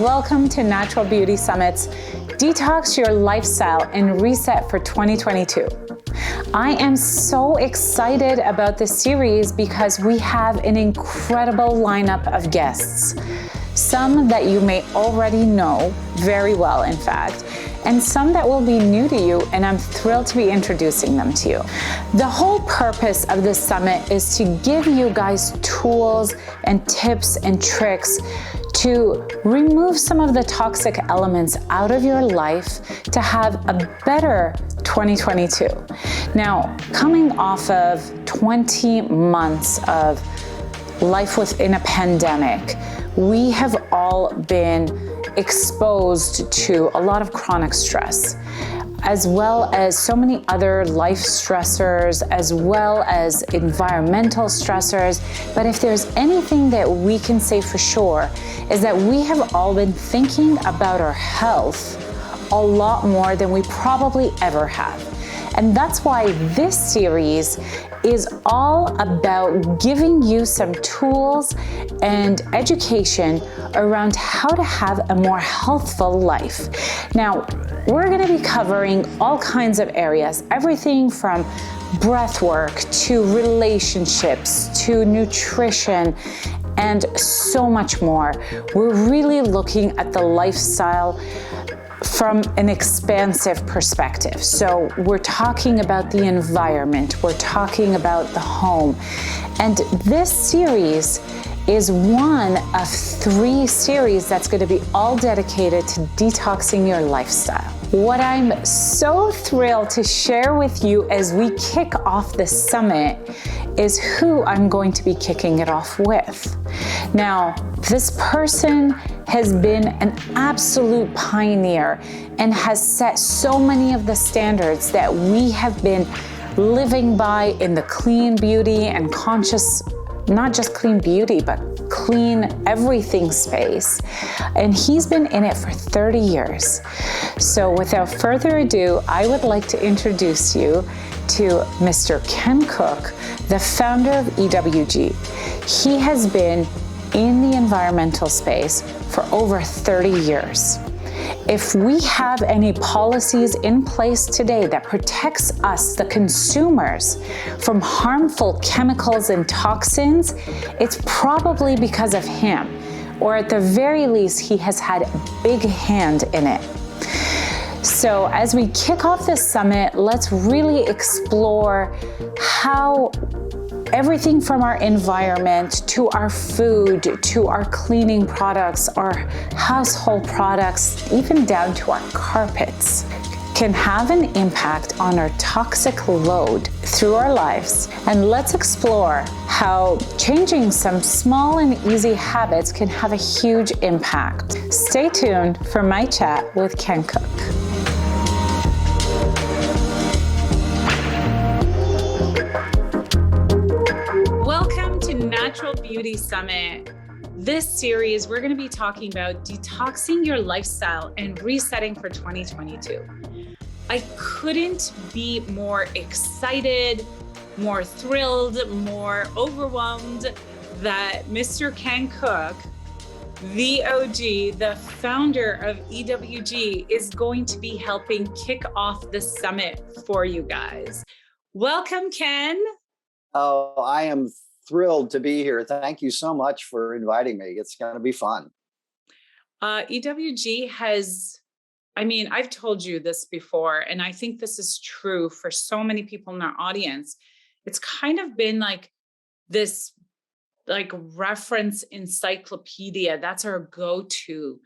welcome to Natural Beauty Summit's Detox Your Lifestyle and Reset for 2022. I am so excited about this series because we have an incredible lineup of guests. Some that you may already know very well, in fact, and some that will be new to you, and I'm thrilled to be introducing them to you. The whole purpose of this summit is to give you guys tools and tips and tricks to remove some of the toxic elements out of your life to have a better 2022. Now, coming off of 20 months of life within a pandemic, we have all been exposed to a lot of chronic stress, as well as so many other life stressors, as well as environmental stressors. But if there's anything that we can say for sure, is that we have all been thinking about our health a lot more than we probably ever have. And that's why this series is all about giving you some tools and education around how to have a more healthful life. Now, we're going to be covering all kinds of areas, everything from breath work to relationships to nutrition and so much more. We're really looking at the lifestyle from an expansive perspective. So we're talking about the environment, we're talking about the home. And this series is one of 3 series that's going to be all dedicated to detoxing your lifestyle. What I'm so thrilled to share with you as we kick off the summit is who I'm going to be kicking it off with. Now, this person has been an absolute pioneer and has set so many of the standards that we have been living by in the clean beauty and conscious, not just clean beauty, but clean everything space. And he's been in it for 30 years. So without further ado, I would like to introduce you to Mr. Ken Cook, the founder of EWG. He has been in the environmental space for over 30 years. If we have any policies in place today that protects us, the consumers, from harmful chemicals and toxins, it's probably because of him, or at the very least, he has had a big hand in it. So as we kick off this summit, let's really explore how everything from our environment to our food to our cleaning products, our household products, even down to our carpets, can have an impact on our toxic load through our lives. And let's explore how changing some small and easy habits can have a huge impact. Stay tuned for my chat with Ken Cook. Natural Beauty Summit. This series, we're going to be talking about detoxing your lifestyle and resetting for 2022. I couldn't be more excited, more thrilled, more overwhelmed that Mr. Ken Cook, the OG, the founder of EWG, is going to be helping kick off the summit for you guys. Welcome, Ken. Oh, I am thrilled to be here. Thank you so much for inviting me. It's going to be fun. EWG has, I've told you this before, and I think this is true for so many people in our audience. It's kind of been like this, like reference encyclopedia. That's our go-to.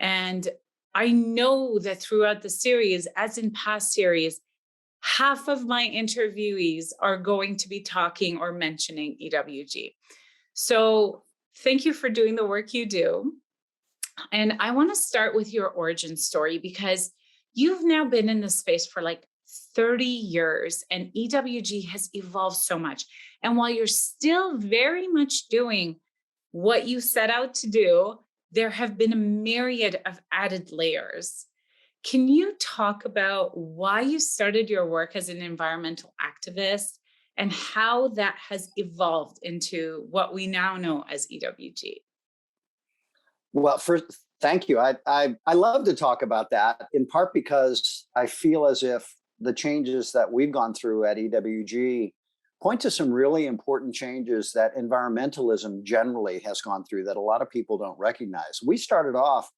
And I know that throughout the series, as in past series, half of my interviewees are going to be talking or mentioning EWG. So thank you for doing the work you do. And I want to start with your origin story because you've now been in this space for like 30 years and EWG has evolved so much. And while you're still very much doing what you set out to do, there have been a myriad of added layers. Can you talk about why you started your work as an environmental activist and how that has evolved into what we now know as EWG? Well, first, Thank you. I love to talk about that, in part because I feel as if the changes that we've gone through at EWG point to some really important changes that environmentalism generally has gone through that a lot of people don't recognize. We started off,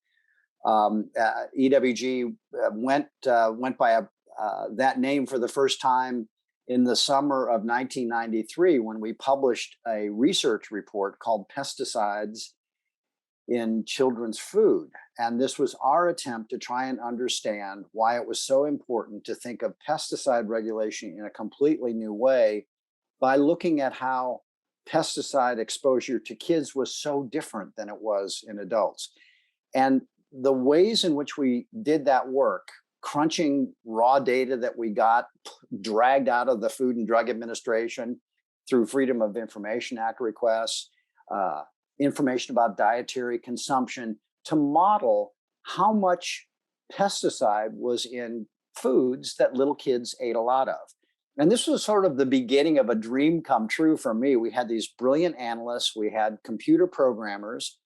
EWG went by that name for the first time in the summer of 1993 when we published a research report called Pesticides in Children's Food. And this was our attempt to try and understand why it was so important to think of pesticide regulation in a completely new way by looking at how pesticide exposure to kids was so different than it was in adults. And the ways in which we did that work, crunching raw data that we got dragged out of the Food and Drug Administration through Freedom of Information Act requests, information about dietary consumption, to model how much pesticide was in foods that little kids ate a lot of. And this was sort of the beginning of a dream come true for me. We had these brilliant analysts, we had computer programmers.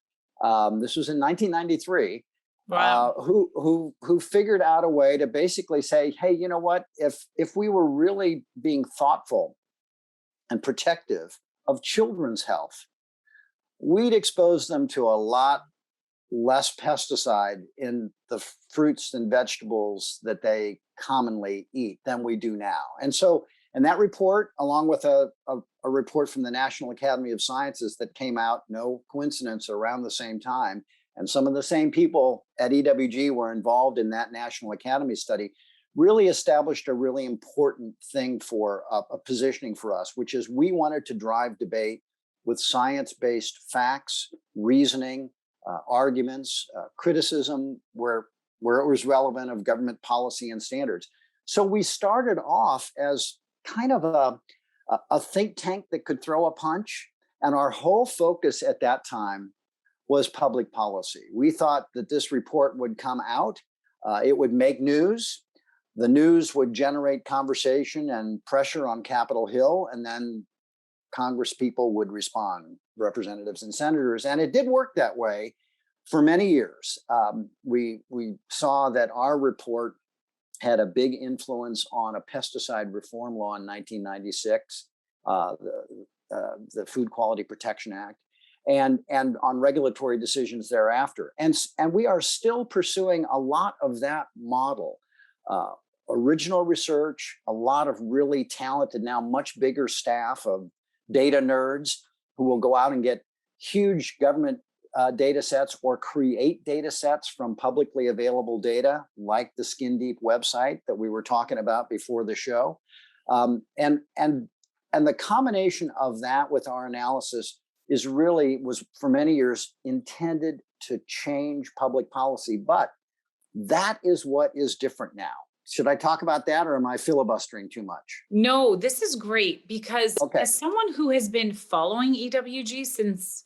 This was in 1993. Wow. Who figured out a way to basically say, hey, you know what? If we were really being thoughtful and protective of children's health, we'd expose them to a lot less pesticide in the fruits and vegetables that they commonly eat than we do now. And so, and that report, along with a report from the National Academy of Sciences that came out, no coincidence, around the same time, and some of the same people at EWG were involved in that National Academy study, really established a really important thing for a positioning for us, which is we wanted to drive debate with science-based facts, reasoning, arguments, criticism where it was relevant of government policy and standards. So we started off as kind of a think tank that could throw a punch. And our whole focus at that time was public policy. We thought that this report would come out, it would make news, the news would generate conversation and pressure on Capitol Hill, and then Congress people would respond, representatives and senators. And it did work that way for many years. We saw that our report had a big influence on a pesticide reform law in 1996, the Food Quality Protection Act, and on regulatory decisions thereafter. And we are still pursuing a lot of that model. Original research, a lot of really talented, now much bigger staff of data nerds who will go out and get huge government data sets or create data sets from publicly available data, like the Skin Deep website that we were talking about before the show. And the combination of that with our analysis was for many years intended to change public policy. But that is what is different now. Should I talk about that, or am I filibustering too much? No, this is great because Okay. as someone who has been following EWG since,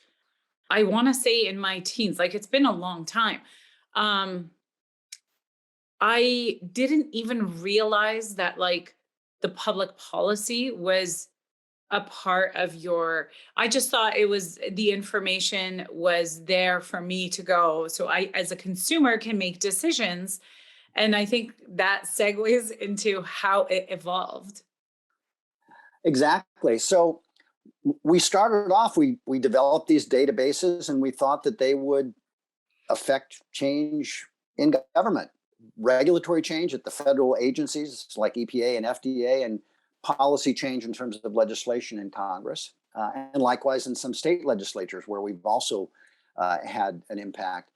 I want to say, in my teens, like it's been a long time. I didn't even realize that like the public policy was a part of I just thought it was, the information was there for me to go. So I, as a consumer, can make decisions. And I think that segues into how it evolved. Exactly. So we started off, we developed these databases, and we thought that they would affect change in government, regulatory change at the federal agencies like EPA and FDA, and policy change in terms of legislation in Congress, and likewise in some state legislatures where we've also had an impact.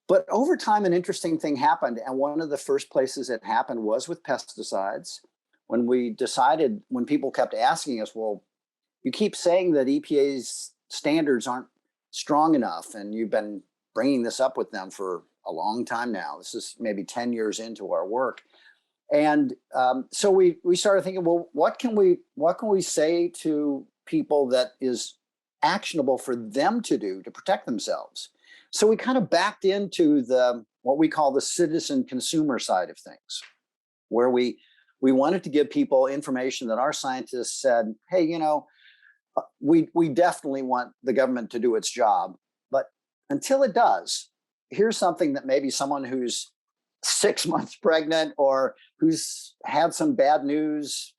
But over time, an interesting thing happened. And one of the first places it happened was with pesticides. When we decided, when people kept asking us, well, you keep saying that EPA's standards aren't strong enough, and you've been bringing this up with them for a long time now. This is maybe 10 years into our work. And so we started thinking, well, what can we say to people that is actionable for them to do to protect themselves? So we kind of backed into what we call the citizen consumer side of things, where we wanted to give people information that our scientists said, hey, you know, we definitely want the government to do its job, but until it does, here's something that maybe someone who's 6 months pregnant or who's had some bad news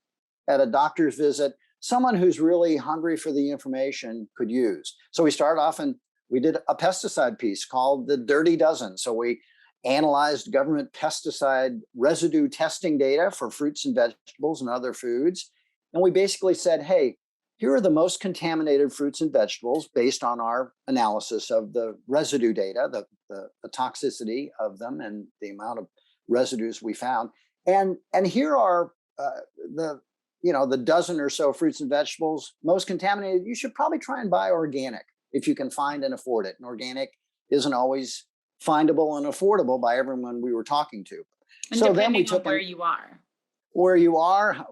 at a doctor's visit, someone who's really hungry for the information could use. So we started off and we did a pesticide piece called the Dirty Dozen. So we analyzed government pesticide residue testing data for fruits and vegetables and other foods. And we basically said, hey, here are the most contaminated fruits and vegetables based on our analysis of the residue data, the toxicity of them and the amount of residues we found. And here are the dozen or so fruits and vegetables most contaminated. You should probably try and buy organic if you can find and afford it. And organic isn't always findable and affordable by everyone we were talking to. And so depending then we took on where you are,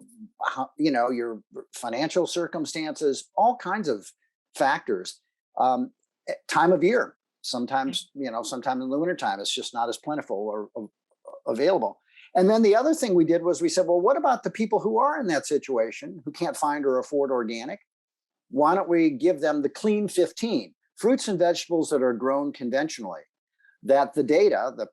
your financial circumstances, all kinds of factors. Time of year, sometimes in the wintertime, it's just not as plentiful or available. And then the other thing we did was we said, well, what about the people who are in that situation, who can't find or afford organic? Why don't we give them the Clean 15, fruits and vegetables that are grown conventionally, that the data, the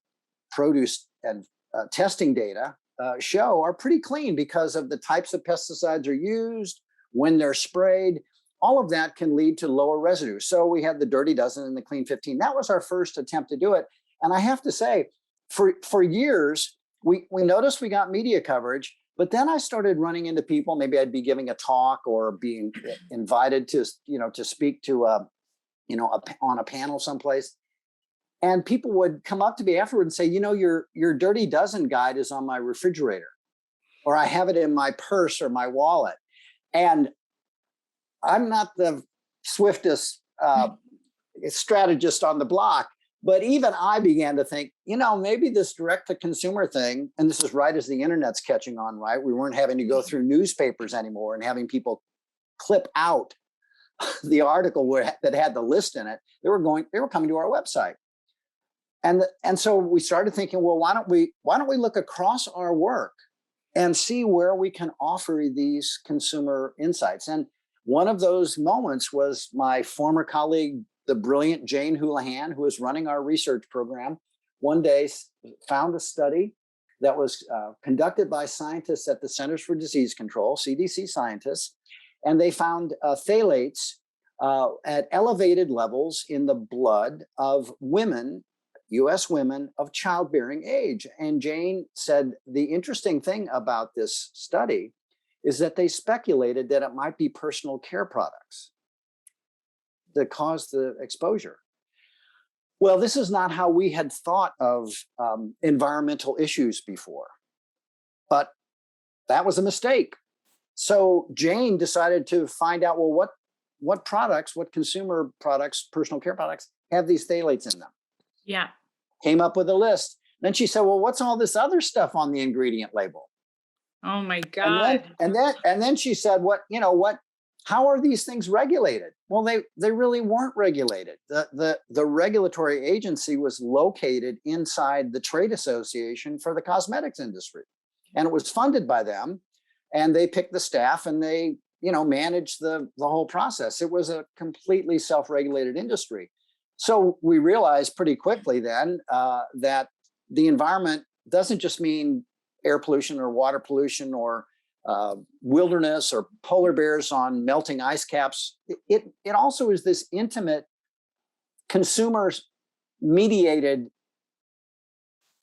produce and testing data show are pretty clean because of the types of pesticides are used, when they're sprayed. All of that can lead to lower residue. So we had the Dirty Dozen and the Clean 15. That was our first attempt to do it. And I have to say, for years, we noticed we got media coverage, but then I started running into people. Maybe I'd be giving a talk or being invited to speak to on a panel someplace. And people would come up to me afterward and say, your Dirty Dozen guide is on my refrigerator, or I have it in my purse or my wallet. And I'm not the swiftest strategist on the block, but even I began to think, maybe this direct-to-consumer thing, and this is right as the internet's catching on, right? We weren't having to go through newspapers anymore and having people clip out the article that had the list in it. They were coming to our website. And so we started thinking, well, why don't we look across our work and see where we can offer these consumer insights? And one of those moments was my former colleague, the brilliant Jane Houlihan, who was running our research program, one day found a study that was conducted by scientists at the Centers for Disease Control, CDC scientists, and they found phthalates at elevated levels in the blood of women, US women of childbearing age. And Jane said, the interesting thing about this study is that they speculated that it might be personal care products that caused the exposure. Well, this is not how we had thought of environmental issues before, but that was a mistake. So Jane decided to find out, well, what products, what consumer products, personal care products have these phthalates in them? Yeah. Came up with a list. Then she said, well, what's all this other stuff on the ingredient label? Oh my God. And then she said, how are these things regulated? Well, they really weren't regulated. The regulatory agency was located inside the trade association for the cosmetics industry. And it was funded by them. And they picked the staff and they, managed the whole process. It was a completely self-regulated industry. So we realized pretty quickly then that the environment doesn't just mean air pollution or water pollution or wilderness or polar bears on melting ice caps. It also is this intimate consumers mediated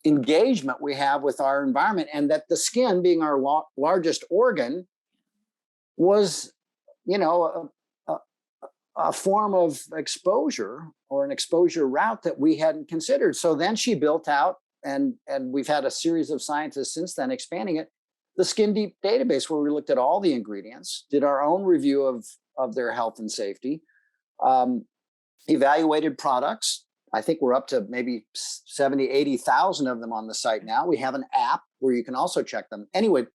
engagement we have with our environment, and that the skin, being our largest organ, was, a form of exposure or an exposure route that we hadn't considered. So then she built out, and we've had a series of scientists since then expanding it, the Skin Deep database, where we looked at all the ingredients, did our own review of their health and safety, evaluated products. I think we're up to maybe 70, 80,000 of them on the site now. We have an app where you can also check them. Anyway,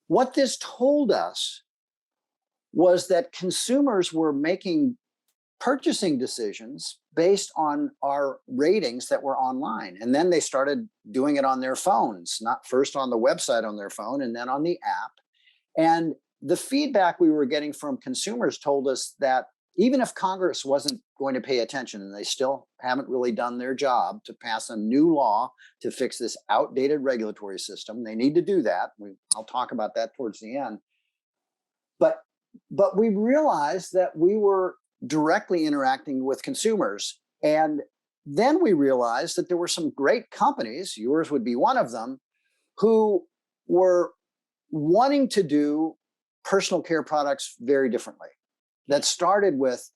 what this told us was that consumers were making purchasing decisions based on our ratings that were online. And then they started doing it on their phones, not first on the website on their phone and then on the app. And the feedback we were getting from consumers told us that even if Congress wasn't going to pay attention, and they still haven't really done their job to pass a new law to fix this outdated regulatory system. They need to do that. I'll talk about that towards the end. But we realized that we were directly interacting with consumers. And then we realized that there were some great companies, yours would be one of them, who were wanting to do personal care products very differently. That started with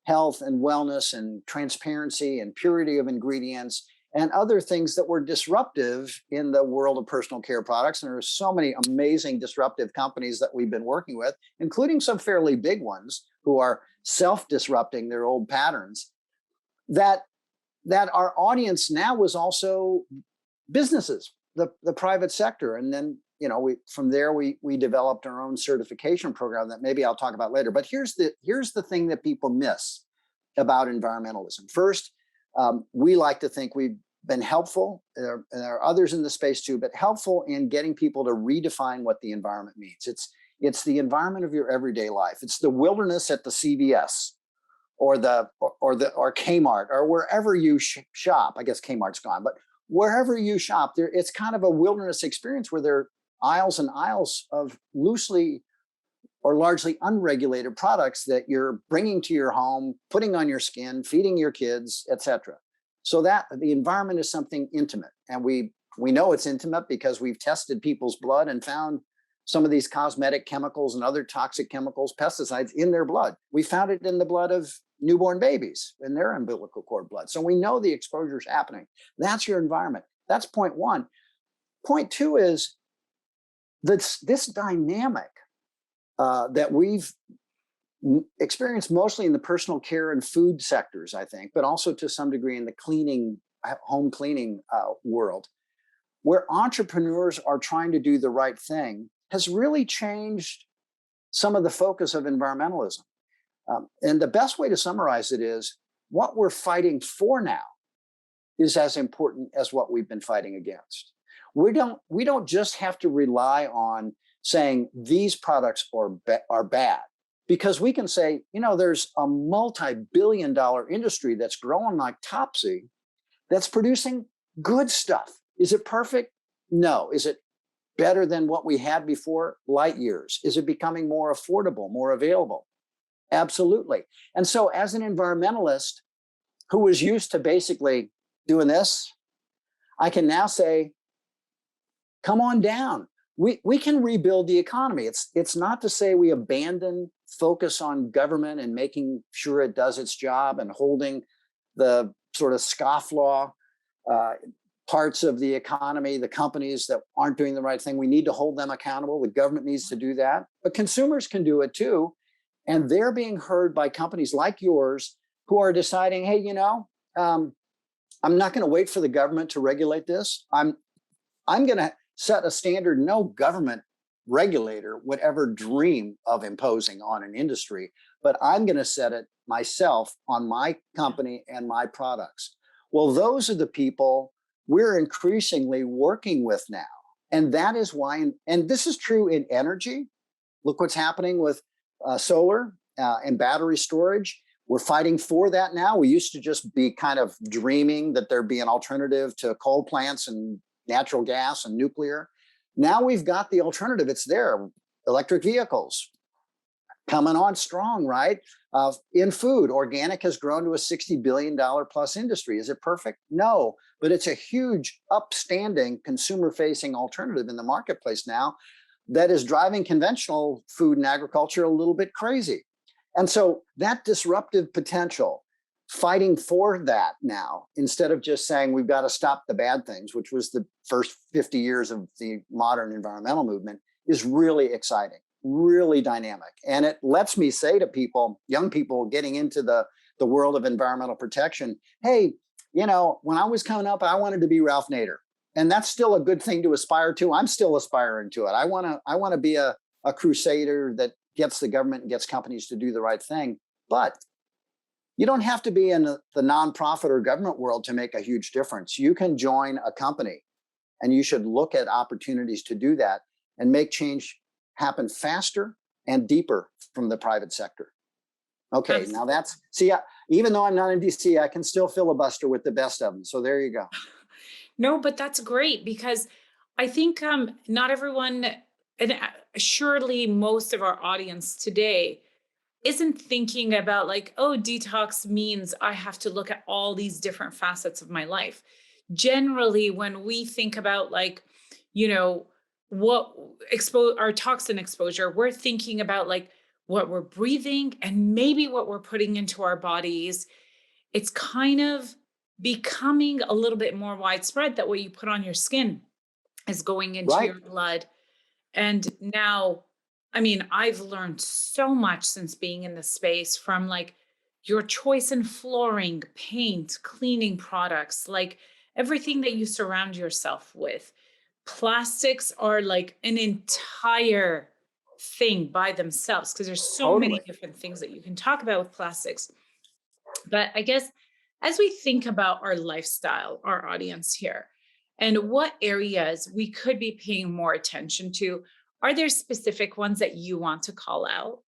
health and wellness and transparency and purity of ingredients and other things that were disruptive in the world of personal care products. And there are so many amazing disruptive companies that we've been working with, including some fairly big ones who are self-disrupting their old patterns, that our audience now was also businesses, the private sector. And then, from there, we developed our own certification program that maybe I'll talk about later. But here's the thing that people miss about environmentalism. First, we like to think we've been helpful, and there are others in the space too, but helpful in getting people to redefine what the environment means. It's the environment of your everyday life. It's the wilderness at the CVS or Kmart or wherever you shop. I guess Kmart's gone, but wherever you shop, it's kind of a wilderness experience where there are aisles and aisles of loosely or largely unregulated products that you're bringing to your home, putting on your skin, feeding your kids, etc. So that the environment is something intimate. And we know it's intimate because we've tested people's blood and found some of these cosmetic chemicals and other toxic chemicals, pesticides in their blood. We found it in the blood of newborn babies in their umbilical cord blood. So we know the exposure is happening. That's your environment. That's point one. Point two is this dynamic that we've experienced mostly in the personal care and food sectors, I think, but also to some degree in the home cleaning world, where entrepreneurs are trying to do the right thing, has really changed some of the focus of environmentalism. And the best way to summarize it is what we're fighting for now is as important as what we've been fighting against. We don't just have to rely on saying these products are bad, because we can say, there's a multi-billion-dollar industry that's growing like Topsy that's producing good stuff. Is it perfect? No. Is it better than what we had before? Light years. Is it becoming more affordable, more available? Absolutely. And so as an environmentalist who was used to basically doing this, I can now say, come on down. We can rebuild the economy. It's not to say we abandon focus on government and making sure it does its job and holding the sort of scofflaw parts of the economy, the companies that aren't doing the right thing. We need to hold them accountable. The government needs to do that, but consumers can do it too. And they're being heard by companies like yours who are deciding, hey, I'm not going to wait for the government to regulate this. I'm going to set a standard no government regulator would ever dream of imposing on an industry, but I'm going to set it myself on my company and my products. Well, those are the people we're increasingly working with now. And that is why, and this is true in energy. Look what's happening with solar and battery storage. We're fighting for that now. We used to just be kind of dreaming that there'd be an alternative to coal plants and natural gas and nuclear. Now we've got the alternative. It's there. Electric vehicles coming on strong, right? In food, organic has grown to a $60 billion plus industry. Is it perfect? No, but it's a huge upstanding consumer-facing alternative in the marketplace now that is driving conventional food and agriculture a little bit crazy. And so that disruptive potential, fighting for that now, instead of just saying we've got to stop the bad things, which was the first 50 years of the modern environmental movement, is really exciting, really dynamic. And it lets me say to people, young people getting into the world of environmental protection, hey, when I was coming up, I wanted to be Ralph Nader. And that's still a good thing to aspire to. I'm still aspiring to it. I want to be a crusader that gets the government and gets companies to do the right thing. But you don't have to be in the nonprofit or government world to make a huge difference. You can join a company, and you should look at opportunities to do that and make change happen faster and deeper from the private sector. Okay, now that's, see, even though I'm not in DC, I can still filibuster with the best of them. So there you go. No, but that's great because I think not everyone, and surely most of our audience today isn't thinking about like, oh, detox means I have to look at all these different facets of my life. Generally, when we think about like, you know, what expose our toxin exposure, we're thinking about like what we're breathing and maybe what we're putting into our bodies. It's kind of becoming a little bit more widespread that what you put on your skin is going into Right. your blood. And now, I mean, I've learned so much since being in the space from like your choice in flooring, paint, cleaning products, like everything that you surround yourself with. Plastics are like an entire thing by themselves because there's so many Totally. different things that you can talk about with plastics. But I guess as we think about our lifestyle, our audience here, and what areas we could be paying more attention to, are there specific ones that you want to call out?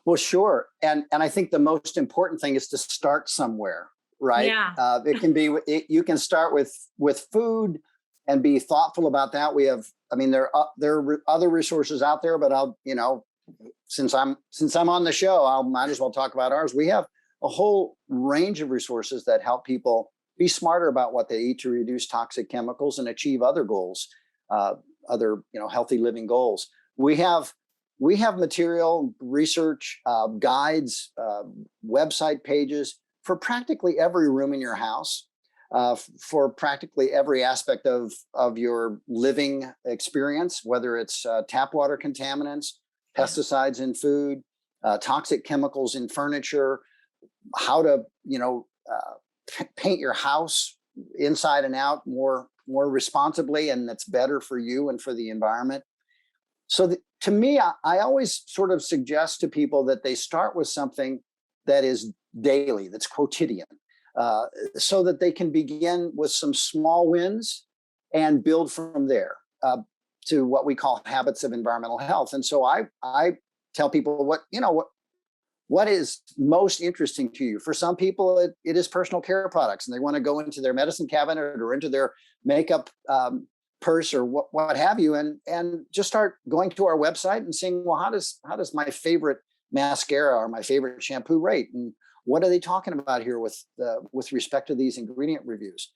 Well, sure. And I think the most important thing is to start somewhere, right? Yeah. It can be, you can start with food and be thoughtful about that. We have, I mean, there are other resources out there, but I'll, you know, since I'm on the show, I might as well talk about ours. We have a whole range of resources that help people be smarter about what they eat to reduce toxic chemicals and achieve other goals, other, you know, healthy living goals. We have material, research, guides, website pages for practically every room in your house, for practically every aspect of your living experience, whether it's tap water contaminants, pesticides in food, toxic chemicals in furniture, how to, you know, paint your house inside and out more responsibly, and that's better for you and for the environment. So to me, I always sort of suggest to people that they start with something that is daily, that's quotidian, so that they can begin with some small wins and build from there to what we call habits of environmental health. And so I tell people what is most interesting to you. For some people, it is personal care products, and they want to go into their medicine cabinet or into their makeup purse or what have you, and just start going to our website and seeing, well, how does my favorite mascara or my favorite shampoo rate, and what are they talking about here with respect to these ingredient reviews.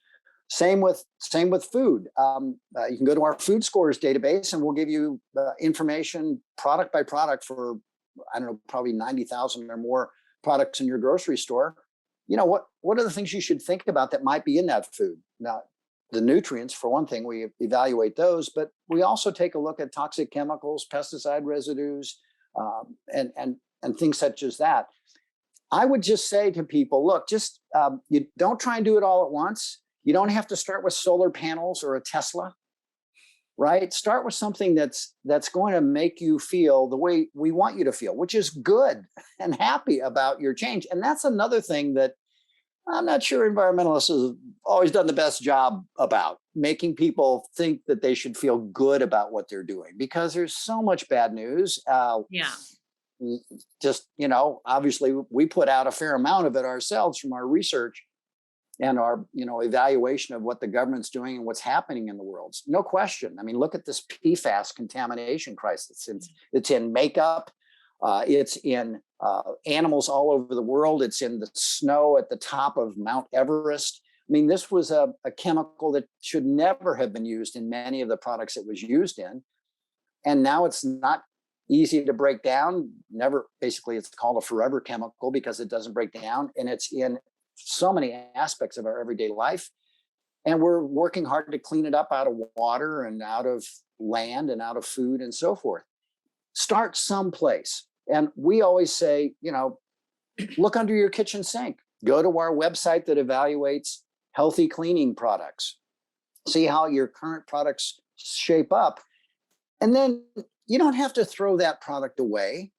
Same with food. You can go to our food scores database, and we'll give you information product by product for, I don't know, probably 90,000 or more products in your grocery store. You know, what are the things you should think about that might be in that food? Now, the nutrients, for one thing, we evaluate those, but we also take a look at toxic chemicals, pesticide residues, and things such as that. I would just say to people, look, just you don't try and do it all at once. You don't have to start with solar panels or a Tesla, right? Start with something that's going to make you feel the way we want you to feel, which is good and happy about your change. And that's another thing that I'm not sure environmentalists have always done the best job about, making people think that they should feel good about what they're doing, because there's so much bad news. Yeah. Just, you know, obviously we put out a fair amount of it ourselves from our research and our, you know, evaluation of what the government's doing and what's happening in the world. No question. I mean, look at this Pfas contamination crisis. It's in makeup. It's in animals all over the world. It's in the snow at the top of Mount Everest. I mean, this was a chemical that should never have been used in many of the products it was used in. And now it's not easy to break down. Basically, it's called a forever chemical because it doesn't break down. And it's in so many aspects of our everyday life. And we're working hard to clean it up out of water and out of land and out of food and so forth. Start someplace. And we always say, you know, look under your kitchen sink. Go to our website that evaluates healthy cleaning products. See how your current products shape up. And then you don't have to throw that product away.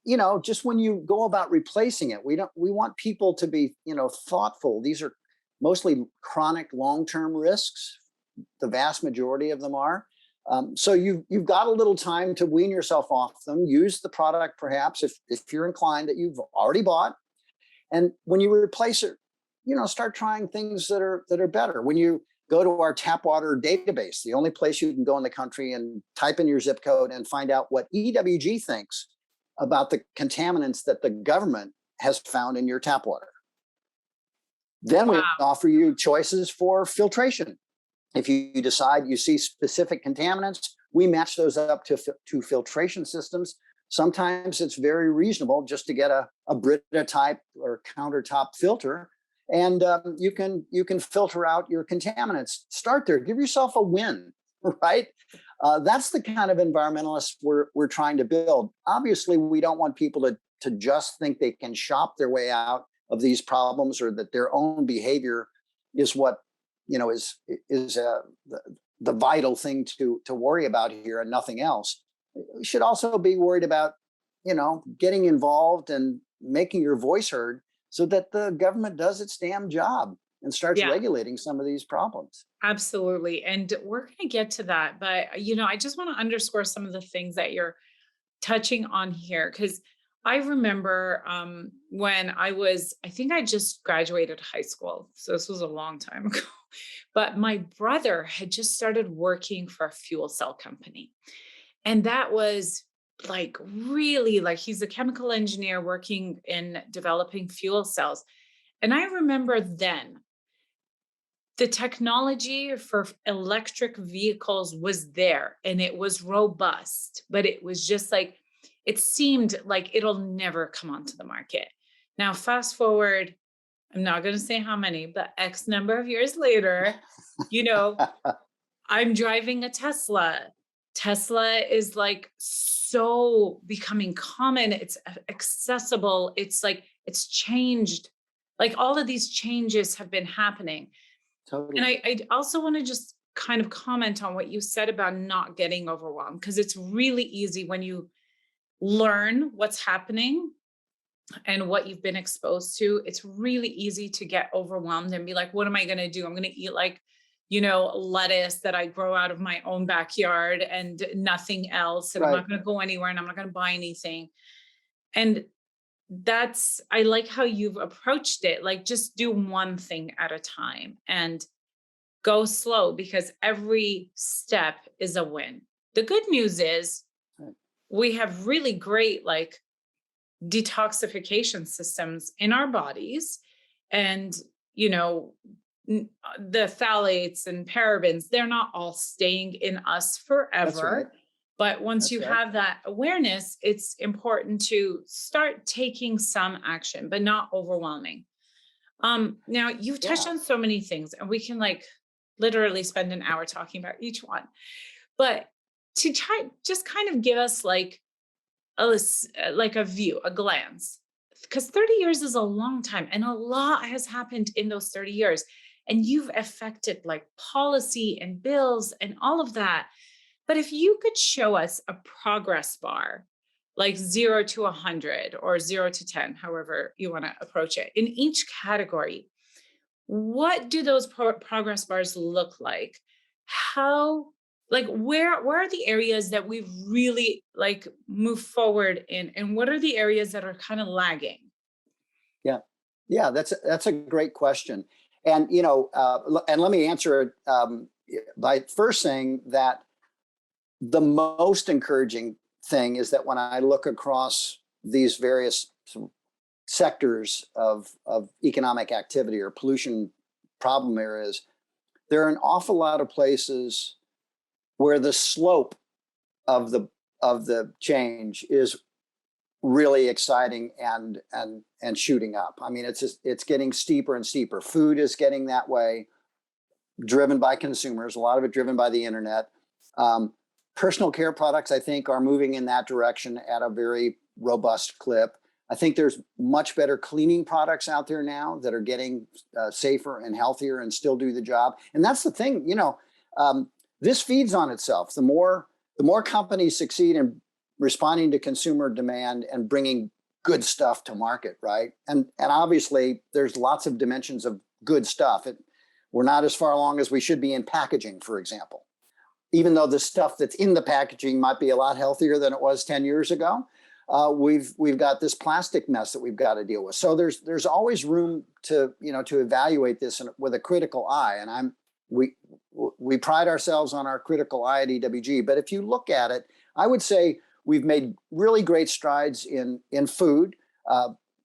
You know, just when you go about replacing it, we want people to be, you know, thoughtful. These are mostly chronic long-term risks. The vast majority of them are. So you've got a little time to wean yourself off them. Use the product, perhaps, if you're inclined, that you've already bought. And when you replace it, start trying things that are better. When you go to our tap water database, the only place you can go in the country, and type in your zip code and find out what EWG thinks about the contaminants that the government has found in your tap water. Then we offer you choices for filtration. If you decide you see specific contaminants, we match those up to filtration systems. Sometimes it's very reasonable just to get a Brita type or countertop filter, and you can filter out your contaminants. Start there. Give yourself a win, right? That's the kind of environmentalists we're trying to build. Obviously, we don't want people to just think they can shop their way out of these problems, or that their own behavior is what is the vital thing to worry about here and nothing else. You should also be worried about getting involved and making your voice heard, so that the government does its damn job and starts regulating some of these problems. Absolutely. And we're going to get to that. But, I just want to underscore some of the things that you're touching on here, because I remember when I think I just graduated high school. So this was a long time ago. But my brother had just started working for a fuel cell company. And that was really he's a chemical engineer working in developing fuel cells. And I remember then the technology for electric vehicles was there and it was robust, but it was just it seemed like it'll never come onto the market. Now, fast forward, I'm not going to say how many, but X number of years later, I'm driving a Tesla. Tesla is so becoming common. It's accessible. It's changed. All of these changes have been happening. Totally. And I also want to just kind of comment on what you said about not getting overwhelmed, because it's really easy when you learn what's happening and what you've been exposed to. It's really easy to get overwhelmed and be like, what am I going to do? I'm going to eat lettuce that I grow out of my own backyard and nothing else. And I'm not going to go anywhere and I'm not going to buy anything. And I like how you've approached it. Just do one thing at a time and go slow, because every step is a win. The good news is we have really great detoxification systems in our bodies, and the phthalates and parabens, they're not all staying in us forever. That's right. But once you have that awareness, it's important to start taking some action, but not overwhelming. Now you've touched on so many things, and we can literally spend an hour talking about each one. But to try, just kind of give us a view, a glance, because 30 years is a long time, and a lot has happened in those 30 years, and you've affected policy and bills and all of that. But if you could show us a progress bar, 0 to 100 or 0 to 10, however you want to approach it, in each category, what do those progress bars look like? How, where are the areas that we've really moved forward in, and what are the areas that are kind of lagging? Yeah, that's a great question. And, and let me answer it by first saying that the most encouraging thing is that when I look across these various sectors of economic activity or pollution problem areas, there are an awful lot of places where the slope of the change is really exciting and shooting up. I mean, it's getting steeper and steeper. Food is getting that way, driven by consumers, a lot of it driven by the internet. Personal care products, I think, are moving in that direction at a very robust clip. I think there's much better cleaning products out there now that are getting safer and healthier and still do the job. And that's the thing, this feeds on itself. The more companies succeed in responding to consumer demand and bringing good stuff to market, right? And obviously, there's lots of dimensions of good stuff. We're not as far along as we should be in packaging, for example. even though the stuff that's in the packaging might be a lot healthier than it was 10 years ago, we've got this plastic mess that we've got to deal with. So there's always room to evaluate this with a critical eye. And we pride ourselves on our critical eye at EWG. But if you look at it, I would say we've made really great strides in food,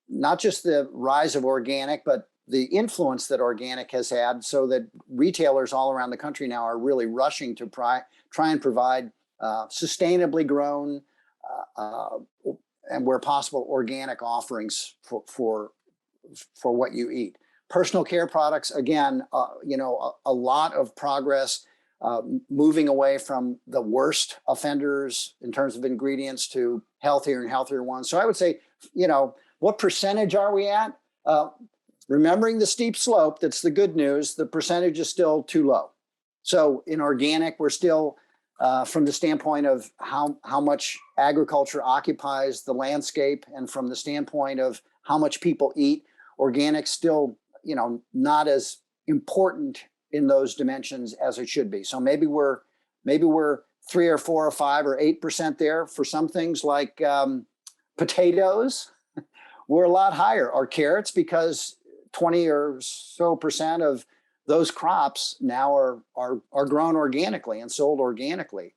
not just the rise of organic, but the influence that organic has had, so that retailers all around the country now are really rushing to try and provide sustainably grown and where possible organic offerings for what you eat. Personal care products, again, a lot of progress moving away from the worst offenders in terms of ingredients to healthier and healthier ones. So I would say, what percentage are we at? Remembering the steep slope, that's the good news. The percentage is still too low. So in organic, we're still, from the standpoint of how much agriculture occupies the landscape, and from the standpoint of how much people eat, organic still, not as important in those dimensions as it should be. So maybe we're 3 or 4 or 5 or 8% there for some things like potatoes. We're a lot higher, or carrots, because 20 or so percent of those crops now are grown organically and sold organically.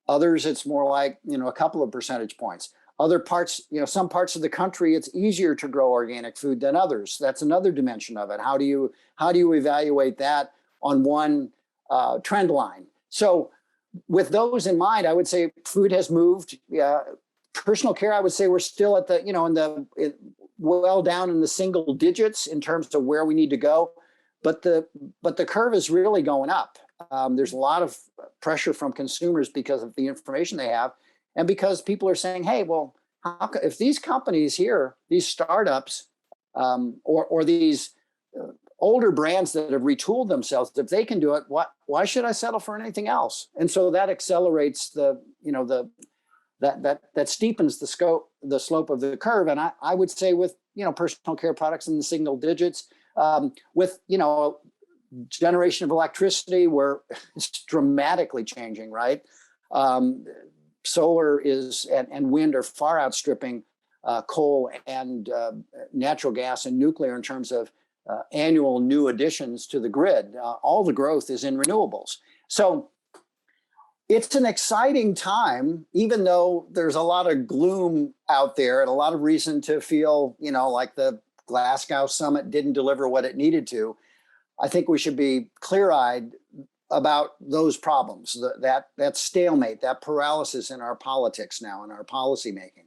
Others, it's more like, a couple of percentage points. Other parts, some parts of the country, it's easier to grow organic food than others. That's another dimension of it. How do you evaluate that on one trend line? So with those in mind, I would say food has moved. Personal care, I would say we're still at the, well down in the single digits in terms of where we need to go. But the curve is really going up. There's a lot of pressure from consumers because of the information they have, and because people are saying, hey, well, if these companies here, these startups, or these older brands that have retooled themselves, if they can do it, why should I settle for anything else? And so that accelerates that steepens the slope of the curve. And I would say with personal care products in the single digits, with generation of electricity, where it's dramatically changing, right? Solar and wind are far outstripping coal and natural gas and nuclear in terms of annual new additions to the grid. All the growth is in renewables. So it's an exciting time, even though there's a lot of gloom out there and a lot of reason to feel, like the Glasgow summit didn't deliver what it needed to. I think we should be clear-eyed about those problems, that stalemate, that paralysis in our politics now, in our policymaking.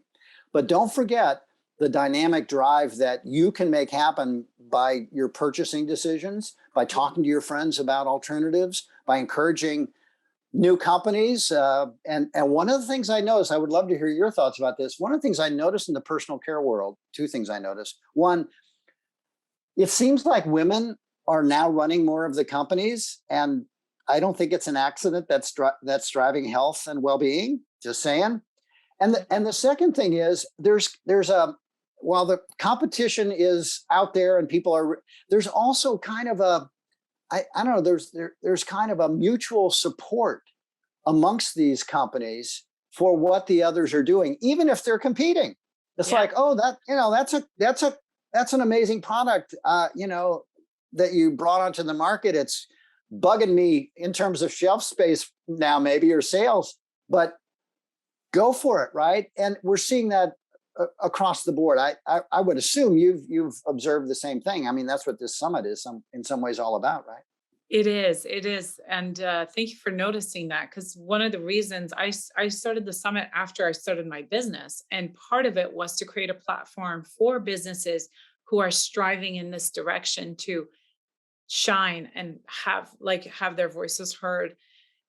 But don't forget the dynamic drive that you can make happen by your purchasing decisions, by talking to your friends about alternatives, by encouraging new companies. And one of the things I noticed, I would love to hear your thoughts about this. One of the things I noticed in the personal care world, 2 things I noticed. One, it seems like women are now running more of the companies, and I don't think it's an accident that's driving health and well-being. Just saying. And the second thing is while the competition is out there and there's also kind of I don't know, there's kind of a mutual support amongst these companies for what the others are doing, even if they're competing. It's like, oh, that's an amazing product, that you brought onto the market. It's bugging me in terms of shelf space now, maybe, or sales, but go for it, right? And we're seeing that across the board. I would assume you've observed the same thing. I mean, that's what this summit is in some ways all about, right? It is. And thank you for noticing that, because one of the reasons I started the summit after I started my business, and part of it was to create a platform for businesses who are striving in this direction to shine and have their voices heard.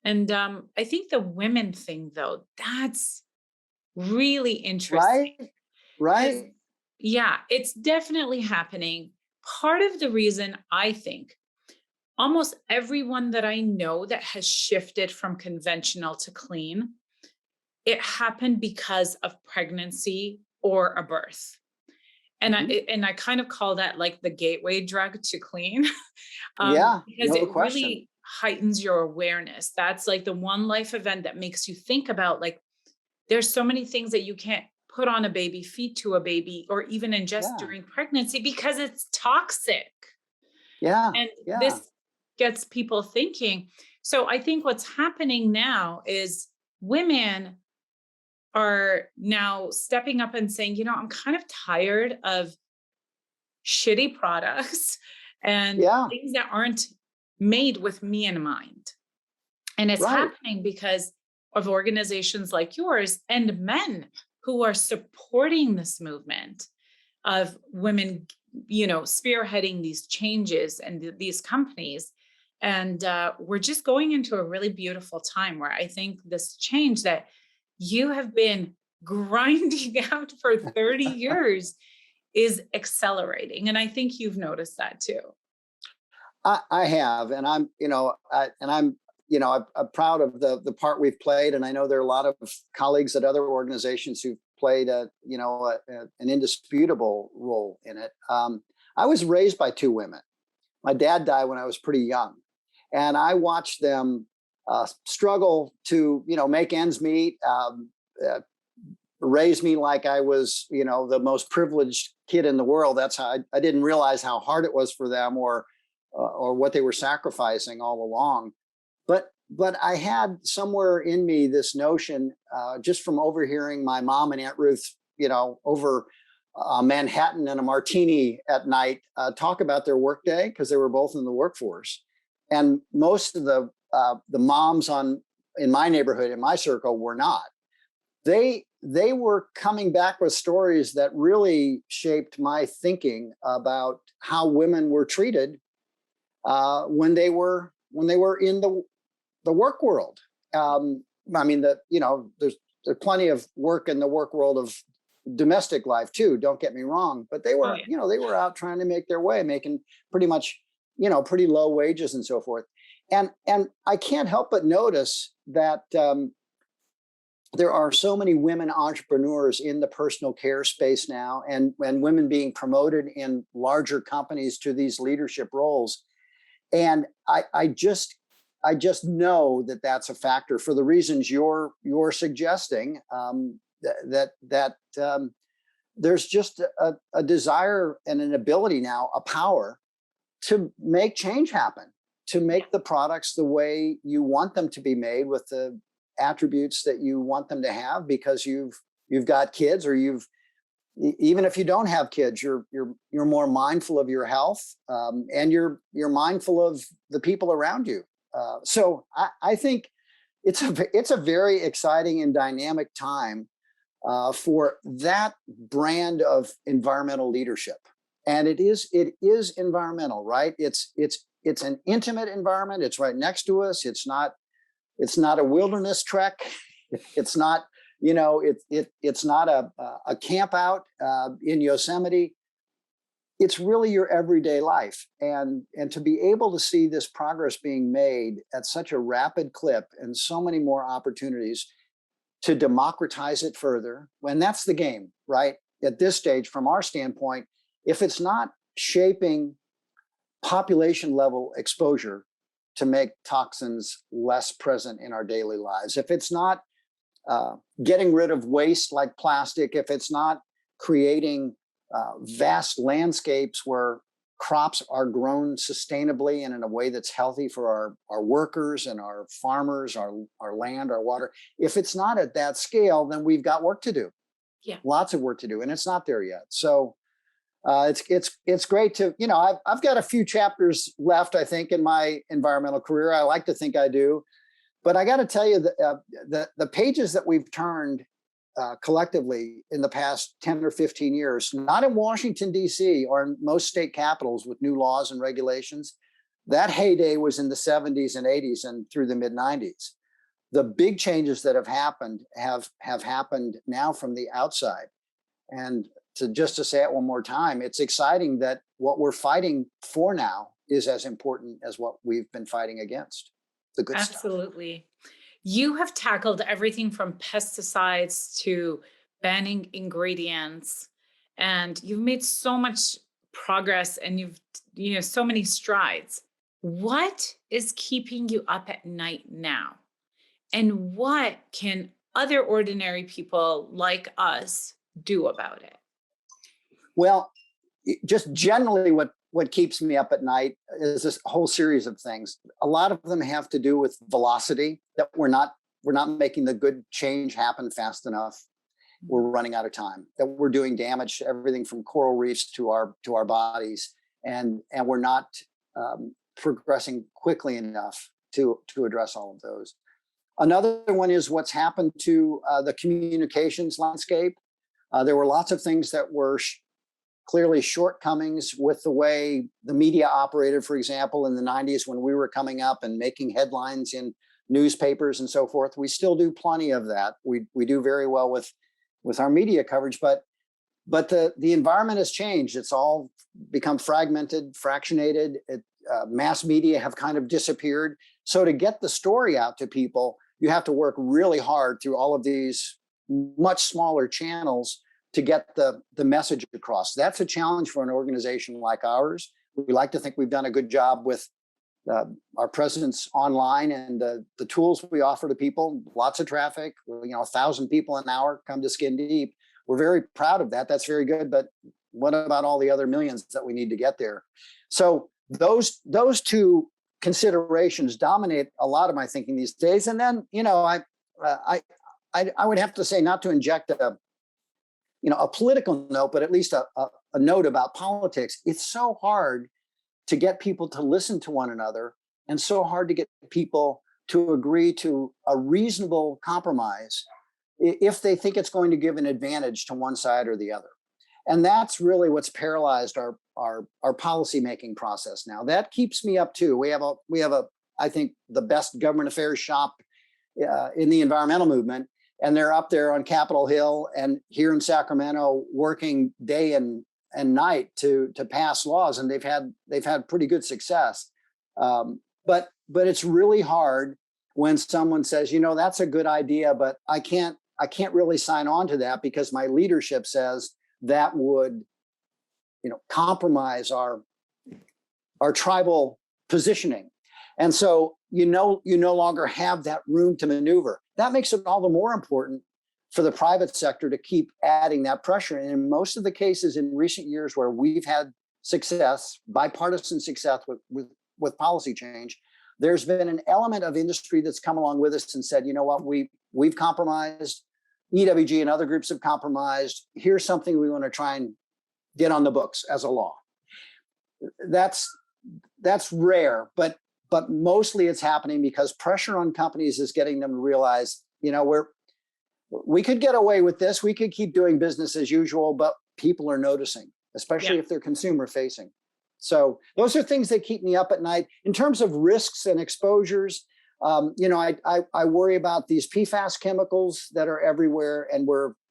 And I think the women thing, though, that's really interesting. Right. Yeah, it's definitely happening. Part of the reason, I think, almost everyone that I know that has shifted from conventional to clean, it happened because of pregnancy or a birth. And Mm-hmm. I kind of call that like the gateway drug to clean. Yeah, Because no it question. really heightens your awareness. That's like the one life event that makes you think about, like, there's so many things that you can't put on a baby, feed to a baby, or even ingest Yeah. during pregnancy because it's toxic. Yeah. And Yeah. this gets people thinking. So I think what's happening now is women are now stepping up and saying, I'm kind of tired of shitty products and Yeah. things that aren't made with me in mind. And it's Right. happening because of organizations like yours and men who are supporting this movement of women, spearheading these changes and these companies. And we're just going into a really beautiful time where I think this change that you have been grinding out for 30 years is accelerating. And I think you've noticed that too. I have, and I'm proud of the part we've played, and I know there are a lot of colleagues at other organizations who've played an indisputable role in it. I was raised by two women. My dad died when I was pretty young, and I watched them struggle to make ends meet, raise me like I was the most privileged kid in the world. That's how I didn't realize how hard it was for them, or what they were sacrificing all along. But I had somewhere in me this notion, just from overhearing my mom and Aunt Ruth, over Manhattan and a martini at night, talk about their workday, because they were both in the workforce. And most of the moms in my neighborhood, in my circle, were not. They were coming back with stories that really shaped my thinking about how women were treated when they were in the work world. I mean, there's plenty of work in the work world of domestic life too. Don't get me wrong, but they were, Oh, yeah. they were out trying to make their way, making pretty much, pretty low wages and so forth. And I can't help but notice that there are so many women entrepreneurs in the personal care space now, and women being promoted in larger companies to these leadership roles. And I just know that that's a factor for the reasons you're suggesting. That there's just a desire and an ability now, a power to make change happen, to make the products the way you want them to be made, with the attributes that you want them to have, because you've got kids, or even if you don't have kids, you're more mindful of your health, and you're mindful of the people around you. So I think it's a very exciting and dynamic time for that brand of environmental leadership. And it is environmental, right? It's an intimate environment. It's right next to us. It's not a wilderness trek. It's not, it's not a camp out in Yosemite. It's really your everyday life. And to be able to see this progress being made at such a rapid clip, and so many more opportunities to democratize it further, when that's the game, right? At this stage, from our standpoint, if it's not shaping population level exposure to make toxins less present in our daily lives, if it's not getting rid of waste like plastic, if it's not creating vast landscapes where crops are grown sustainably and in a way that's healthy for our workers and our farmers, our land, our water, if it's not at that scale, then we've got work to do. Yeah. Lots of work to do, and it's not there yet. So it's great to, I've got a few chapters left, I think, in my environmental career. I like to think I do, but I got to tell you that the pages that we've turned collectively in the past 10 or 15 years, not in Washington, D.C. or in most state capitals with new laws and regulations, that heyday was in the 70s and 80s and through the mid 90s. The big changes that have happened have happened now from the outside. And just to say it one more time, it's exciting that what we're fighting for now is as important as what we've been fighting against. The good stuff. Absolutely. You have tackled everything from pesticides to banning ingredients, and you've made so much progress, and you've, so many strides. What is keeping you up at night now? And what can other ordinary people like us do about it? Well, just generally what keeps me up at night is this whole series of things. A lot of them have to do with velocity, that we're not making the good change happen fast enough. We're running out of time, that we're doing damage to everything from coral reefs to our bodies, and we're not progressing quickly enough to address all of those. Another one is what's happened to the communications landscape. There were lots of things that were clearly shortcomings with the way the media operated, for example, in the 90s when we were coming up and making headlines in newspapers and so forth. We still do plenty of that. We do very well with our media coverage, but the environment has changed. It's all become fragmented, fractionated. Mass media have kind of disappeared. So to get the story out to people, you have to work really hard through all of these much smaller channels to get the message across. That's a challenge for an organization like ours. We like to think we've done a good job with our presence online and the tools we offer to people. Lots of traffic, 1,000 people an hour come to Skin Deep. We're very proud of that. That's very good. But what about all the other millions that we need to get there? So those two considerations dominate a lot of my thinking these days. And then, I would have to say, not to inject a political note, but at least a note about politics. It's so hard to get people to listen to one another, and so hard to get people to agree to a reasonable compromise if they think it's going to give an advantage to one side or the other. And that's really what's paralyzed our policy making process now. That keeps me up too. We have a I think the best government affairs shop in the environmental movement, and they're up there on Capitol Hill and here in Sacramento working day and night to pass laws, and they've had pretty good success. But it's really hard when someone says, that's a good idea, but I can't really sign on to that because my leadership says that would, compromise our tribal positioning. And so you no longer have that room to maneuver. That makes it all the more important for the private sector to keep adding that pressure. And in most of the cases in recent years where we've had success, bipartisan success with policy change, there's been an element of industry that's come along with us and said, we've compromised, EWG and other groups have compromised. Here's something we want to try and get on the books as a law. That's rare, but mostly it's happening because pressure on companies is getting them to realize, we could get away with this. We could keep doing business as usual, but people are noticing, especially if they're consumer facing. So those are things that keep me up at night. In terms of risks and exposures, I worry about these Pfas chemicals that are everywhere, and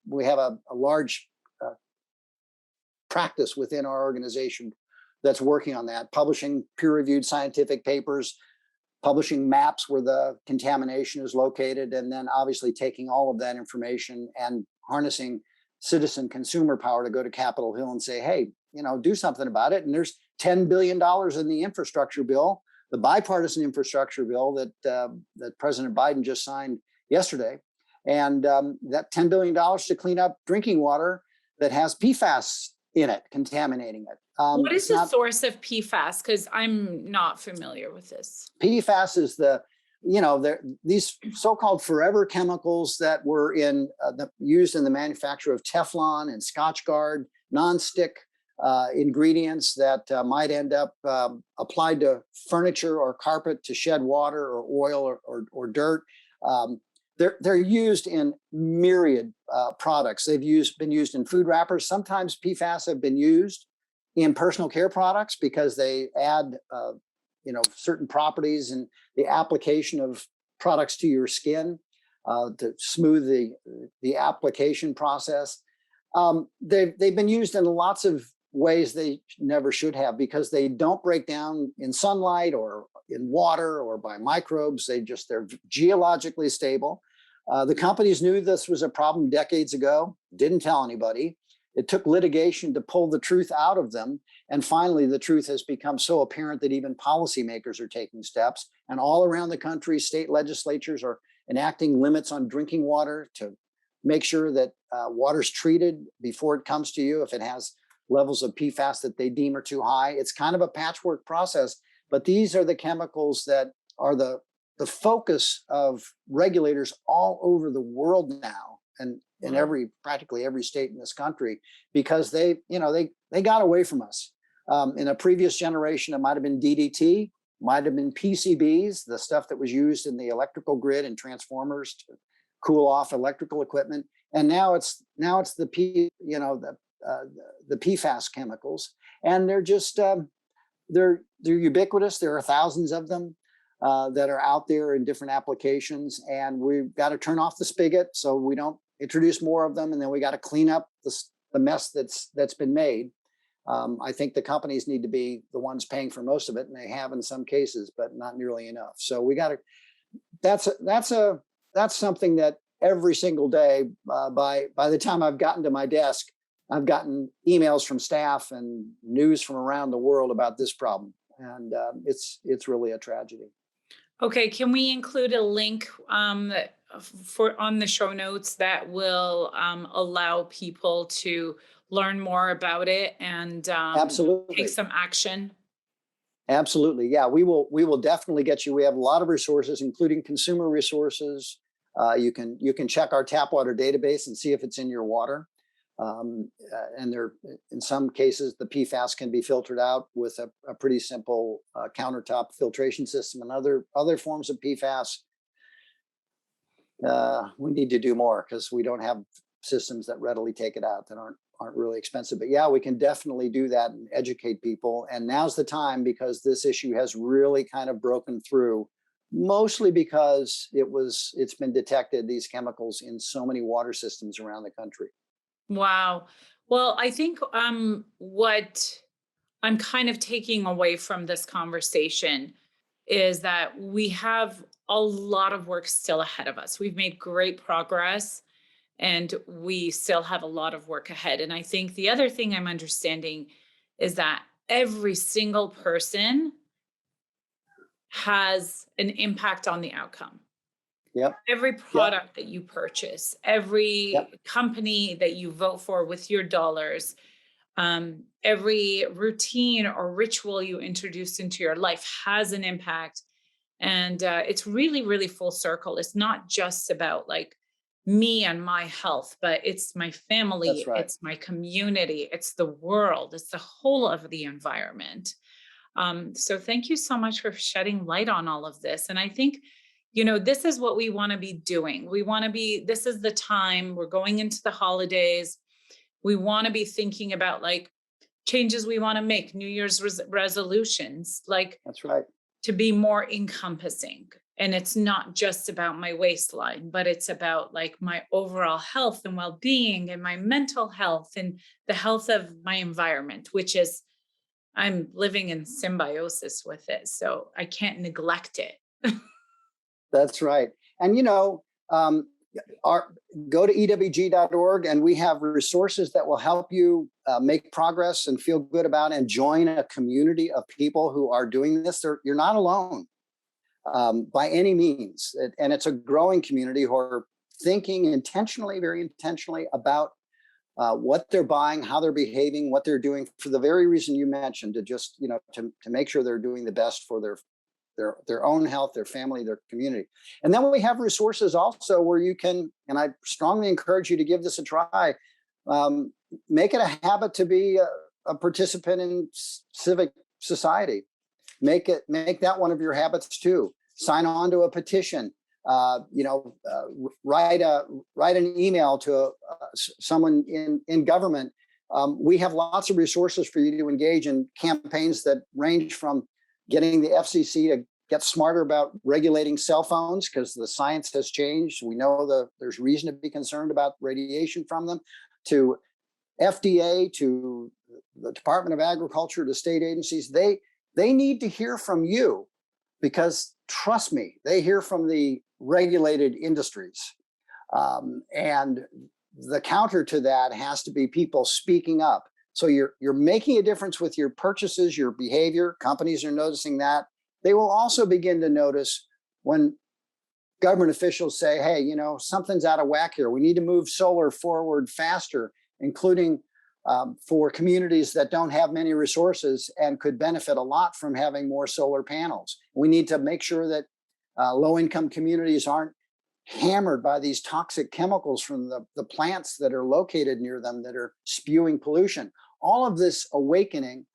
we have a large practice within our organization that's working on that, publishing peer-reviewed scientific papers, publishing maps where the contamination is located, and then obviously taking all of that information and harnessing citizen consumer power to go to Capitol Hill and say, hey, do something about it. And there's $10 billion in the infrastructure bill, the bipartisan infrastructure bill that President Biden just signed yesterday. And that $10 billion to clean up drinking water that has PFAS in it, contaminating it. What is the source of PFAS? Because I'm not familiar with this. PFAS is these so-called forever chemicals that were used in the manufacture of Teflon and Scotchgard, non-stick ingredients that might end up applied to furniture or carpet to shed water or oil or dirt. They're used in myriad products. They've been used in food wrappers. Sometimes PFAS have been used in personal care products because they add certain properties in the application of products to your skin to smooth the application process. They've been used in lots of ways they never should have because they don't break down in sunlight or in water or by microbes. They're geologically stable. The companies knew this was a problem decades ago, didn't tell anybody. It took litigation to pull the truth out of them. And finally, the truth has become so apparent that even policymakers are taking steps. And all around the country, state legislatures are enacting limits on drinking water to make sure that water's treated before it comes to you if it has levels of PFAS that they deem are too high. It's kind of a patchwork process, but these are the chemicals that are the focus of regulators all over the world now, and in practically every state in this country, because they got away from us. In a previous generation, it might have been DDT, might have been PCBs, the stuff that was used in the electrical grid and transformers to cool off electrical equipment, and now it's the PFAS chemicals, and they're just they're ubiquitous. There are thousands of them that are out there in different applications, and we've got to turn off the spigot so we don't introduce more of them, and then we got to clean up the mess that's been made. I think the companies need to be the ones paying for most of it, and they have in some cases, but not nearly enough. So we got to. That's something that every single day, by the time I've gotten to my desk, I've gotten emails from staff and news from around the world about this problem, and it's really a tragedy. Okay, can we include a link for on the show notes that will allow people to learn more about it and Absolutely. take some action? Absolutely, yeah. We will definitely get you. We have a lot of resources, including consumer resources. You can check our tap water database and see if it's in your water. And there, in some cases, the PFAS can be filtered out with a pretty simple countertop filtration system. And other forms of PFAS, we need to do more because we don't have systems that readily take it out that aren't really expensive. But yeah, we can definitely do that and educate people. And now's the time, because this issue has really kind of broken through, mostly because it's been detected, these chemicals, in so many water systems around the country. Wow. Well, I think what I'm kind of taking away from this conversation is that we have a lot of work still ahead of us. We've made great progress, and we still have a lot of work ahead. And I think the other thing I'm understanding is that every single person has an impact on the outcome. Yep. Every product that you purchase, every company that you vote for with your dollars, every routine or ritual you introduce into your life has an impact. And it's really, really full circle. It's not just about like me and my health, but it's my family, That's right. It's my community, it's the world, it's the whole of the environment. So thank you so much for shedding light on all of this. And I think, this is what we want to be doing. This is the time we're going into the holidays. We want to be thinking about like changes we want to make, New Year's resolutions, like That's right. to be more encompassing. And it's not just about my waistline, but it's about like my overall health and well-being and my mental health and the health of my environment, which is, I'm living in symbiosis with it. So I can't neglect it. That's right. And, go to EWG.org, and we have resources that will help you make progress and feel good about it, and join a community of people who are doing this. You're not alone by any means. And it's a growing community who are thinking intentionally, very intentionally, about what they're buying, how they're behaving, what they're doing, for the very reason you mentioned, to just, to make sure they're doing the best for their own health, their family, their community. And then we have resources also where you can, and I strongly encourage you to give this a try, make it a habit to be a participant in civic society. Make that one of your habits too. Sign on to a petition, write an email to someone in government. We have lots of resources for you to engage in campaigns that range from getting the FCC to get smarter about regulating cell phones, because the science has changed. We know there's reason to be concerned about radiation from them, to FDA, to the Department of Agriculture, to state agencies. They need to hear from you, because trust me, they hear from the regulated industries. And the counter to that has to be people speaking up. So you're making a difference with your purchases, your behavior. Companies are noticing that. They will also begin to notice when government officials say, hey, you know, something's out of whack here. We need to move solar forward faster, including for communities that don't have many resources and could benefit a lot from having more solar panels. We need to make sure that low-income communities aren't hammered by these toxic chemicals from the plants that are located near them that are spewing pollution. All of this awakening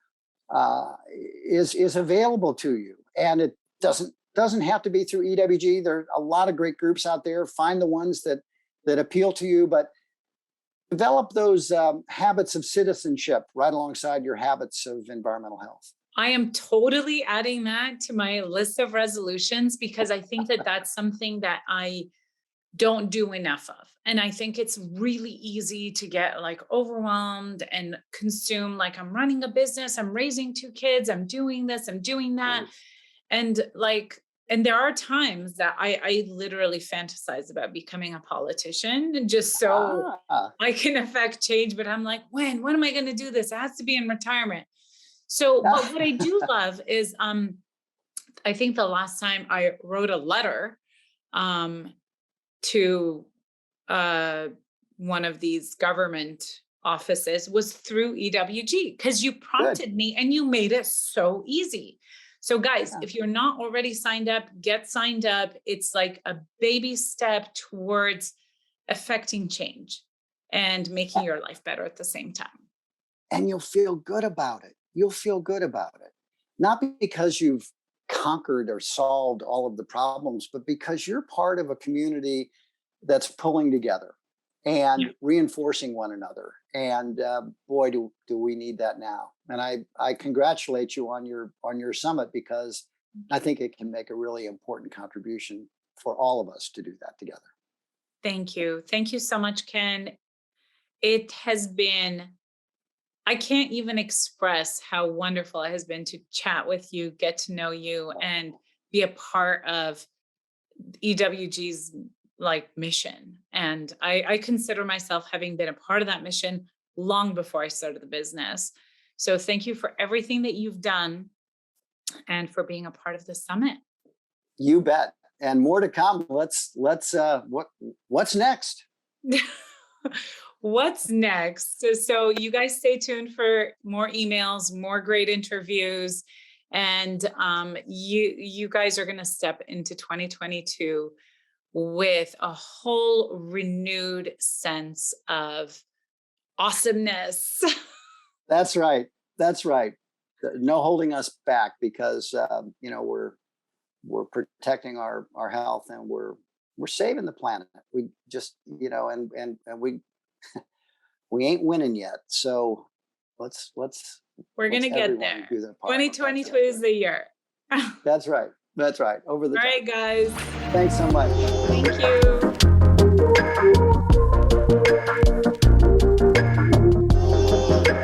is available to you, and it doesn't have to be through EWG. There are a lot of great groups out there. Find the ones that appeal to you, but develop those habits of citizenship right alongside your habits of environmental health. I am totally adding that to my list of resolutions, because I think that that's something that I don't do enough of. And I think it's really easy to get like overwhelmed and consume, like, I'm running a business, I'm raising 2 kids, I'm doing this, I'm doing that. And there are times that I literally fantasize about becoming a politician, and just so I can affect change. But I'm like, when am I going to do this? It has to be in retirement. So, but what I do love is, I think the last time I wrote a letter to one of these government offices was through EWG, because you prompted me and you made it so easy. So guys, if you're not already signed up, get signed up. It's like a baby step towards affecting change and making your life better at the same time. And you'll feel good about it. You'll feel good about it. Not because you've conquered or solved all of the problems, but because you're part of a community that's pulling together and reinforcing one another. And boy, do we need that now. And I congratulate you on your summit, because I think it can make a really important contribution for all of us to do that together. Thank you. Thank you so much, Ken. It has been, I can't even express how wonderful it has been to chat with you, get to know you, and be a part of EWG's mission. And I consider myself having been a part of that mission long before I started the business. So thank you for everything that you've done and for being a part of the summit. You bet. And more to come. What's next? What's next? So you guys stay tuned for more emails, more great interviews, and you guys are going to step into 2022 with a whole renewed sense of awesomeness. That's right. That's right. No holding us back, because we're protecting our health, and we're saving the planet. We just, and we ain't winning yet. So we're gonna get there. 2022 is the year. That's right. That's right. All right, guys. Thanks so much. Thank you.